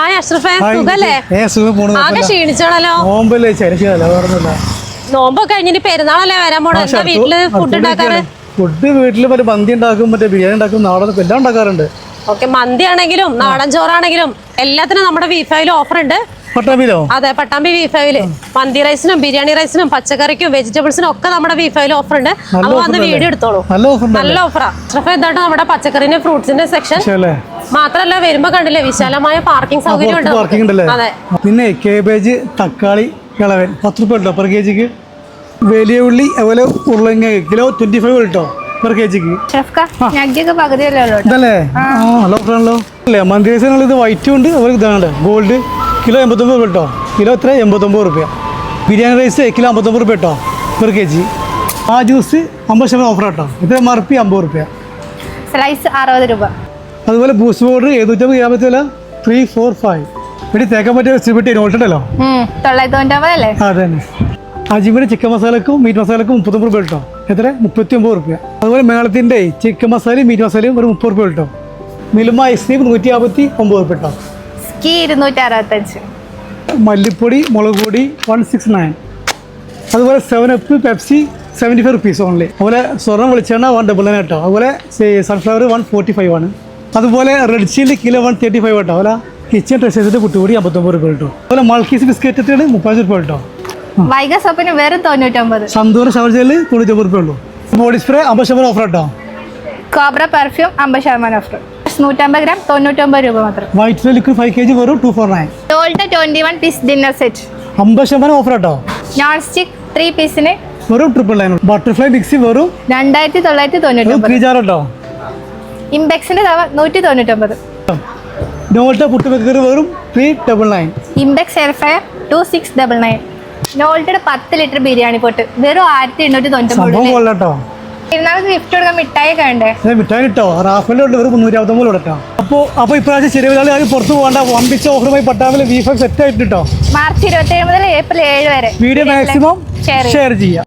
Hi അഷ്റഫേ, സുഖല്ലേ? ആകെ ക്ഷീണിച്ചാണല്ലോ. നോമ്പൊക്കെ കഴിഞ്ഞിട്ട് പെരുന്നാളല്ലേ വരാൻ പോണോ? എന്താ വീട്ടില് ഫുഡ് ഉണ്ടാക്കാറ്? ഫുഡ് വീട്ടില് മറ്റേ മന്തി ഉണ്ടാക്കും, മറ്റേ ബിരിയാണി ഉണ്ടാക്കും, നാടൻ എല്ലാം ഉണ്ടാക്കാറുണ്ട്. ഓക്കെ, മന്തി ആണെങ്കിലും നാടൻ ചോറാണെങ്കിലും എല്ലാത്തിനും നമ്മുടെ V5 ഓഫർ ഉണ്ട്. പട്ടാമ്പിയിലോ? അതെ, പട്ടാമ്പി V5 മന്തി റൈസിനും ബിരിയാണി റൈസിനും പച്ചക്കറിക്കും വെജിറ്റബിൾസിനും ഒക്കെ നമ്മുടെ V5 ഓഫർ ഉണ്ട്. അപ്പൊ വന്ന് വീഡിയോ എടുത്തോളൂ. നല്ല ഓഫറാ. അഷ്റഫേ, എന്താണ് നമ്മുടെ പച്ചക്കറിന്റെ ഫ്രൂട്ട്സിന്റെ സെക്ഷൻ? മാത്രല്ല വരുമ്പോ കണ്ടില്ലേ വിശാലമായ പാർക്കിംഗ് സൗകര്യം ഉണ്ട്. അതെ, പിന്നെ കേബേജ്, തക്കാളി, ഇളവൻ 10 രൂപ കേട്ടോ പെർ കെജിക്ക്. വലിയ ഉള്ളി അതുപോലെ ഉരുളങ്ങ കിലോ 25 കേട്ടോ പെർ കെജിക്ക്. ഇതല്ലേ നല്ല ഓഫറാണല്ലോ അല്ലേ? മന്തി റൈസിനുള്ള ഇത് വൈറ്റും ഉണ്ട്, അതുപോലെ ഇതാണ് ഗോൾഡ് കിലോ 89 കേട്ടോ. കിലോ എത്ര? 89 രൂപ. ബിരിയാണി റൈസ് കിലോ 59 രൂപ കേട്ടോ പെർ കെജി. ആ ജ്യൂസ് 50% ഓഫർ കേട്ടോ. ഇത് MRP 50 രൂപ. സ്ലൈസ് 60 രൂപ. അതുപോലെ ബൂസ്റ്റ് പൗഡർ 750 ഗ്രാം 345. ഇവിടെ തേക്കാൻ പറ്റിയ സിബിട്ടി നോട്ടുണ്ടല്ലോ 990 അല്ലേ? അതെ തന്നെ. അജിമിയുടെ ചിക്കൻ മസാലക്കും മീറ്റ് മസാലക്കും 39 രൂപ കേട്ടോ. എത്ര? 39 രൂപ. അതുപോലെ മേളത്തിൻ്റെ ചിക്കൻ മസാലയും മീറ്റ് മസാലയും ഒരു 30 രൂപ കേട്ടോ. മിൽമ ഐസ്ക്രീം 159 രൂപ കേട്ടോ. സ്കീ 265. മല്ലിപ്പൊടി മുളക് പൊടി 169. അതുപോലെ 7up പെപ്സി 75 റുപ്പീസ് ഓൺലി. അതുപോലെ സ്വർണ്ണം വെളിച്ചെണ്ണ 199 കേട്ടോ. അതുപോലെ സൺഫ്ലവർ 145 ആണ്. അതുപോലെ റെഡ് ചില്ലി കിലോ 135 കേട്ടോ. അതുപോലെ കിച്ചൺ ട്രഷേഴ്സിൻ്റെ കുട്ടുകൂടി 59 രൂപ കേട്ടോ. അതുപോലെ മൾക്കീസ് ബിസ്ക്കറ്റ് 30 രൂപ കേട്ടോ. വൈഗ സോപ്പിന് വെറും 99. സന്തൂർ ഷവർ ജെല്ല് 90 രൂപ ഉള്ളൂ. ബോഡി സ്പ്രേ 50% ഓഫർ കേട്ടോ. Cobra perfume 50% offer. 150 ഗ്രാം 99 രൂപ മാത്രം. വൈറ്റ് ലിക്വിഡ് 5 kg വെറും 249. ഡോൾട്ട 21 പീസ് ഡിന്നർ സെറ്റ് 50% ഓഫർ കേട്ടോ. നോൺ സ്റ്റിക് 3 പീസിന് വെറും 999. ബട്ടർഫ്ലൈ മിക്സി വെറും 2999. 3 ജാർ കേട്ടോ. ഇംബെക്സിന്റെ തവ 199. നോൾട്ട പുട്ടുവെക്കറി വെറും 399. ഇംബെക്സ് എയർ ഫ്രയർ 2699. നോൾട്ടയുടെ 10 ലിറ്റർ ബിരിയാണി പോട്ട് വെറും 1899. പെരുന്നാൾക്ക് ഗിഫ്റ്റ് കൊടുക്കാൻ മിഠായി ഒക്കെ വേണ്ടേ? മിഠായി കിട്ടോ. റാഫലിന്റെ വെറും 359 കേട്ടോ. അപ്പോൾ ഇപ്രാവശ്യം ചെറിയ പുറത്ത് പോകേണ്ട വമ്പിച്ച ഓഫറുമായി പട്ടാമ്പിൽ V5 സെറ്റ് ആയിട്ട് കേട്ടോ. മാർച്ച് 27 മുതൽ ഏപ്രിൽ 7 വരെ വീഡിയോ മാക്സിമം ഷെയർ ചെയ്യാം.